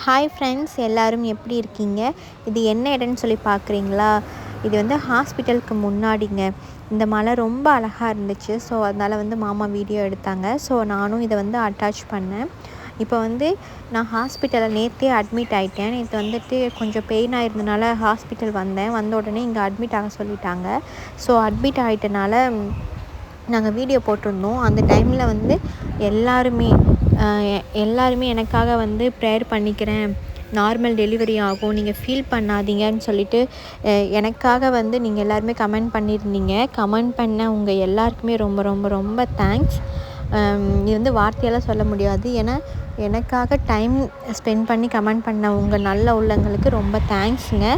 Hi friends, எல்லோரும் எப்படி இருக்கீங்க? இது என்ன இடம்னு சொல்லி பார்க்குறீங்களா? இது வந்து ஹாஸ்பிட்டலுக்கு முன்னாடிங்க. இந்த மலை ரொம்ப அழகாக இருந்துச்சு. ஸோ அதனால் வந்து மாமா வீடியோ எடுத்தாங்க. ஸோ நானும் இதை வந்து அட்டாச் பண்ணேன். இப்போ வந்து நான் ஹாஸ்பிட்டலில் நேற்றே அட்மிட் ஆகிட்டேன். நேற்று வந்துட்டு கொஞ்சம் பெயினாக இருந்தனால ஹாஸ்பிட்டல் வந்தேன். வந்த உடனே இங்கே அட்மிட் ஆக சொல்லிட்டாங்க. ஸோ அட்மிட் ஆகிட்டனால நாங்கள் வீடியோ போட்டிருந்தோம். அந்த டைமில் வந்து எல்லாருமே எனக்காக வந்து ப்ரேயர் பண்ணிக்கிறேன், நார்மல் டெலிவரி ஆகும், நீங்கள் ஃபீல் பண்ணாதீங்கன்னு சொல்லிட்டு எனக்காக வந்து நீங்கள் எல்லாருமே கமெண்ட் பண்ணியிருந்தீங்க. கமெண்ட் பண்ண உங்கள் எல்லாருக்குமே ரொம்ப ரொம்ப ரொம்ப தேங்க்ஸ். இது வந்து வார்த்தையெல்லாம் சொல்ல முடியாது. ஏன்னா எனக்காக டைம் ஸ்பெண்ட் பண்ணி கமெண்ட் பண்ண உங்கள் நல்ல உள்ளங்களுக்கு ரொம்ப தேங்க்ஸுங்க.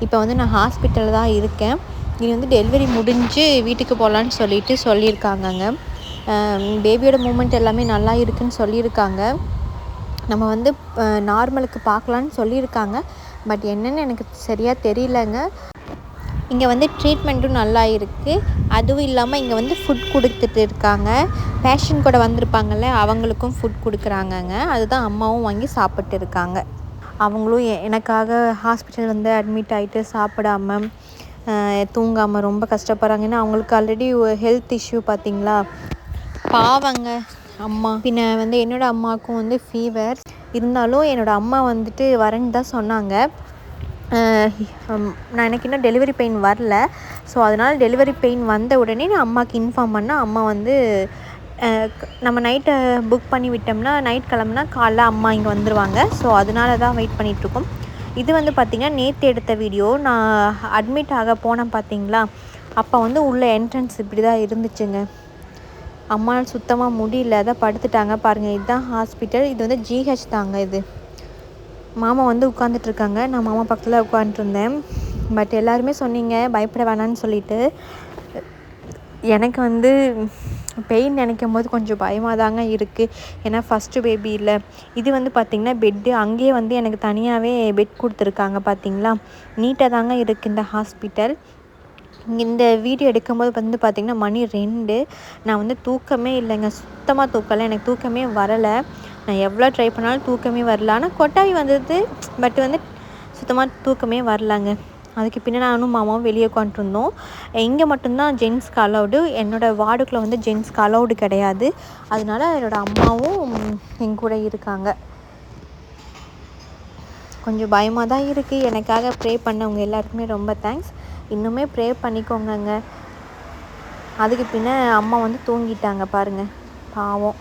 இப்போ வந்து நான் ஹாஸ்பிட்டலில் தான் இருக்கேன். இது வந்து டெலிவரி முடிஞ்சு வீட்டுக்கு போகலான்னு சொல்லியிருக்காங்கங்க. பேபியோட மூமெண்ட் எல்லாமே நல்லா இருக்குதுன்னு சொல்லியிருக்காங்க. நம்ம வந்து நார்மலுக்கு பார்க்கலான்னு சொல்லியிருக்காங்க. பட் என்னென்னு எனக்கு சரியாக தெரியலங்க. இங்கே வந்து ட்ரீட்மெண்ட்டும் நல்லா இருக்குது. அதுவும் இல்லாமல் இங்கே வந்து ஃபுட் கொடுத்துட்டு இருக்காங்க. பேஷண்ட் கூட வந்திருப்பாங்கள்ல, அவங்களுக்கும் ஃபுட் கொடுக்குறாங்கங்க. அதுதான் அம்மாவும் வாங்கி சாப்பிட்டு இருக்காங்க. அவங்களும் எனக்காக ஹாஸ்பிட்டல் வந்து அட்மிட் ஆகிட்டு சாப்பிடாமல் தூங்காமல் ரொம்ப கஷ்டப்படுறாங்க. ஏன்னா அவங்களுக்கு ஆல்ரெடி ஹெல்த் இஷ்யூ பார்த்திங்களா. பாவங்க அம்மா. பின்ன வந்து என்னோடய அம்மாவுக்கும் வந்து ஃபீவர் இருந்தாலும் என்னோடய அம்மா வந்துட்டு வரேன்னு தான் சொன்னாங்க. எனக்கு இன்னும் டெலிவரி பெயின் வரல. ஸோ அதனால் டெலிவரி பெயின் வந்த உடனே நான் அம்மாவுக்கு இன்ஃபார்ம் பண்ணால் அம்மா வந்து நம்ம நைட்டை புக் பண்ணி விட்டோம்னா நைட் கிளம்புனா காலைல அம்மா இங்கே வந்துடுவாங்க. ஸோ அதனால தான் வெயிட் பண்ணிகிட்ருக்கோம். இது வந்து பார்த்திங்கன்னா நேற்று எடுத்த வீடியோ. நான் அட்மிட் ஆக போனேன் பார்த்திங்களா, அப்போ வந்து உள்ள என்ட்ரன்ஸ் இப்படி தான் இருந்துச்சுங்க. அம்மானால் சுத்தமாக முடியல, தான் படுத்துட்டாங்க பாருங்கள். இதுதான் ஹாஸ்பிட்டல். இது வந்து ஜிஹெச் தாங்க. இது மாமா வந்து உட்காந்துட்ருக்காங்க. நான் மாமா பக்கத்தில் உட்காந்துருந்தேன். பட் எல்லாருமே சொன்னீங்க பயப்பட வேணான்னு சொல்லிட்டு. எனக்கு வந்து பெயின் நினைக்கும் போது கொஞ்சம் பயமாக தாங்க இருக்குது. ஏன்னா ஃபஸ்ட்டு பேபி இல்லை. இது வந்து பார்த்திங்கன்னா பெட்டு அங்கேயே வந்து எனக்கு தனியாகவே பெட் கொடுத்துருக்காங்க. பார்த்திங்களா, நீட்டாக தாங்க இருக்குது இந்த ஹாஸ்பிட்டல். இந்த வீடியோ எடுக்கும்போது வந்து பார்த்திங்கன்னா மணி 2. நான் வந்து தூக்கமே இல்லைங்க, சுத்தமாக தூக்கலை. எனக்கு தூக்கமே வரலை. நான் எவ்வளோ ட்ரை பண்ணாலும் தூக்கமே வரல. ஆனால் கொட்டாவி வந்தது, பட் வந்து சுத்தமாக தூக்கமே வரலாங்க. அதுக்கு பின்னாடி நானும் மாமாவும் வெளியே உட்காந்துருந்தோம். இங்கே மட்டும்தான் ஜென்ஸ்க்கு அலௌடு. என்னோடய வார்டுக்குள்ளே வந்து ஜென்ஸ்க்கு அலௌடு கிடையாது. அதனால என்னோடய அம்மாவும் என் கூட இருக்காங்க. கொஞ்சம் பயமாக தான் இருக்குது. எனக்காக ப்ரே பண்ணவங்க எல்லாருக்குமே ரொம்ப தேங்க்ஸ். இன்னுமே ப்ரே பண்ணிக்கோங்க. அதுக்கு பின்ன அம்மா வந்து தூங்கிட்டாங்க பாருங்கள், பாவம்.